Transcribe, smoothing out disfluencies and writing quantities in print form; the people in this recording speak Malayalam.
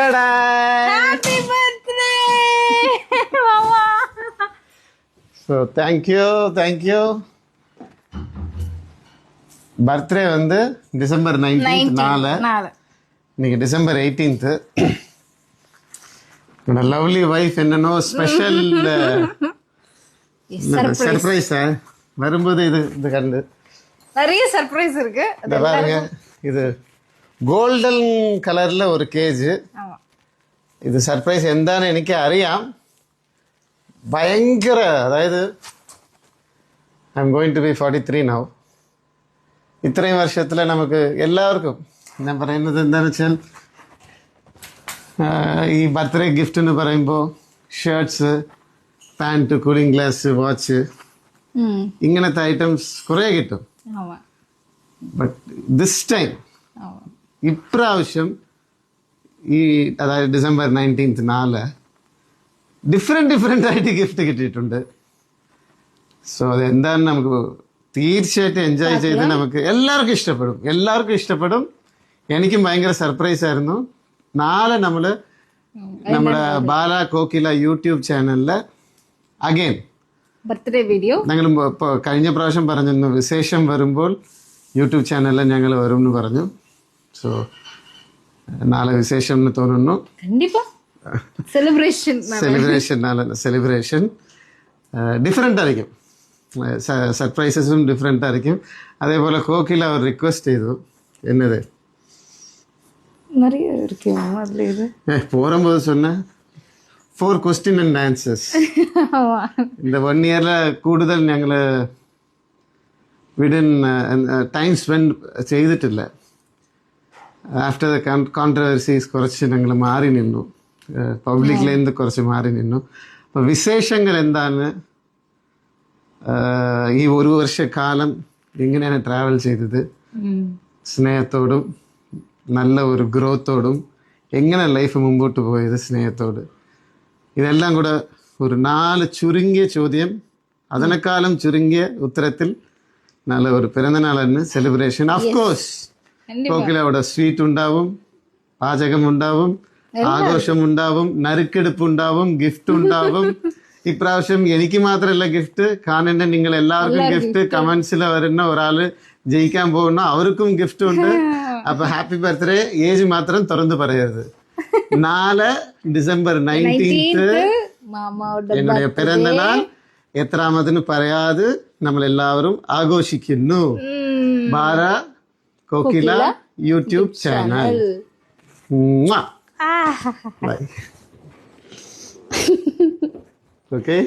Happy birthday, Mama. So thank you. Birthday வந்து December 19th நாளை. இன்னைக்கு December 18th. My lovely wife என்னன்னோ ஸ்பெஷல் சர்ப்ரைஸ் வரும்போது இது கண்டு நிறைய சர்ப்ரைஸ் இருக்கு. பாருங்க, இது கோல்டன் கலர்ல ஒரு கேஜ். ഇത് സർപ്രൈസ് എന്താണ് എനിക്ക് അറിയാം. ഭയങ്കര, അതായത് I am going to be 43 now. ഇത്രയും വർഷത്തിൽ നമുക്ക് എല്ലാവർക്കും ഞാൻ പറയുന്നത് എന്താണെന്ന് വെച്ചാൽ, ഈ ബർത്ത്ഡേ ഗിഫ്റ്റ് എന്ന് പറയുമ്പോൾ shirts, pant, cooling glass, watch, ഇങ്ങനത്തെ ഐറ്റംസ് കുറേ കിട്ടും. ബട്ട് ദിസ് ടൈം, ഇപ്രാവശ്യം ഈ അതായത് December 19th നാളെ ഡിഫറെൻ്റ് ആയിട്ട് ഗിഫ്റ്റ് കിട്ടിയിട്ടുണ്ട്. സോ അതെന്താണ് നമുക്ക് തീർച്ചയായിട്ടും എൻജോയ് ചെയ്ത് നമുക്ക് എല്ലാവർക്കും ഇഷ്ടപ്പെടും. എനിക്കും ഭയങ്കര സർപ്രൈസ് ആയിരുന്നു. നാളെ നമ്മുടെ ബാല Kokila YouTube ചാനലില് again birthday video ഞങ്ങൾ കഴിഞ്ഞ പ്രാവശ്യം പറഞ്ഞിരുന്നു, വിശേഷം വരുമ്പോൾ യൂട്യൂബ് ചാനലിൽ ഞങ്ങൾ വരും എന്ന് പറഞ്ഞു. സോ നാളെ വിശേഷം എന്ന് തോന്നുന്നു. സെലിബ്രേഷൻ ഡിഫറെൻ്റ് ആയിരിക്കും, സർപ്രൈസസും ഡിഫറെൻ്റ് ആയിരിക്കും. അതേപോലെ കോക്കില അവർ റിക്വസ്റ്റ് ചെയ്തു എന്നത് போகும்போது சொன்ன 4 question and answers. இந்த 1 yearல കൂടുതൽ ഞങ്ങൾ വിഡിൻ ടൈം സ്പെൻഡ് ചെയ്തിട്ടില്ല. ആഫ്റ്റർ ദ കോൺട്രവേഴ്സീസ് കുറച്ച് ഞങ്ങൾ മാറി നിന്നു, പബ്ലിക്കിലേന്ന് കുറച്ച് മാറി നിന്നു. അപ്പോൾ വിശേഷങ്ങൾ എന്താണ്, ഈ ഒരു വർഷക്കാലം എങ്ങനെയാണ് ട്രാവൽ ചെയ്തത്, സ്നേഹത്തോടും നല്ല ഒരു ഗ്രോത്തോടും എങ്ങനെ ലൈഫ് മുമ്പോട്ട് പോയത് സ്നേഹത്തോട്, ഇതെല്ലാം കൂടെ ഒരു 4 ചുരുങ്ങിയ ചോദ്യം, അതിനേക്കാളും ചുരുങ്ങിയ ഉത്തരത്തിൽ നല്ല ഒരു പിറന്നാളാണ് സെലിബ്രേഷൻ. ഓഫ്കോഴ്സ് കോക്കില അവിടെ സ്വീറ്റ് ഉണ്ടാവും, പാചകം ഉണ്ടാവും, ആഘോഷം ഉണ്ടാവും, നറുക്കെടുപ്പ് ഉണ്ടാവും, ഗിഫ്റ്റ് ഉണ്ടാവും. ഇപ്രാവശ്യം എനിക്ക് മാത്രമല്ല ഗിഫ്റ്റ്, കാണേണ്ട നിങ്ങൾ എല്ലാവർക്കും ഗിഫ്റ്റ്. കമന്റ്സിൽ വരുന്ന ഒരാള് ജയിക്കാൻ പോകുന്ന അവർക്കും ഗിഫ്റ്റ് ഉണ്ട്. അപ്പൊ ഹാപ്പി ബർത്ത്ഡേ. ഏജ് മാത്രം തുറന്നു പറയരുത്. നാളെ December 19th என்னுடைய பிறந்த நாள். എത്രാമതിന് പറയാതെ നമ്മൾ എല്ലാവരും ആഘോഷിക്കുന്നു. ബാല Kokila YouTube channel. By. Okay.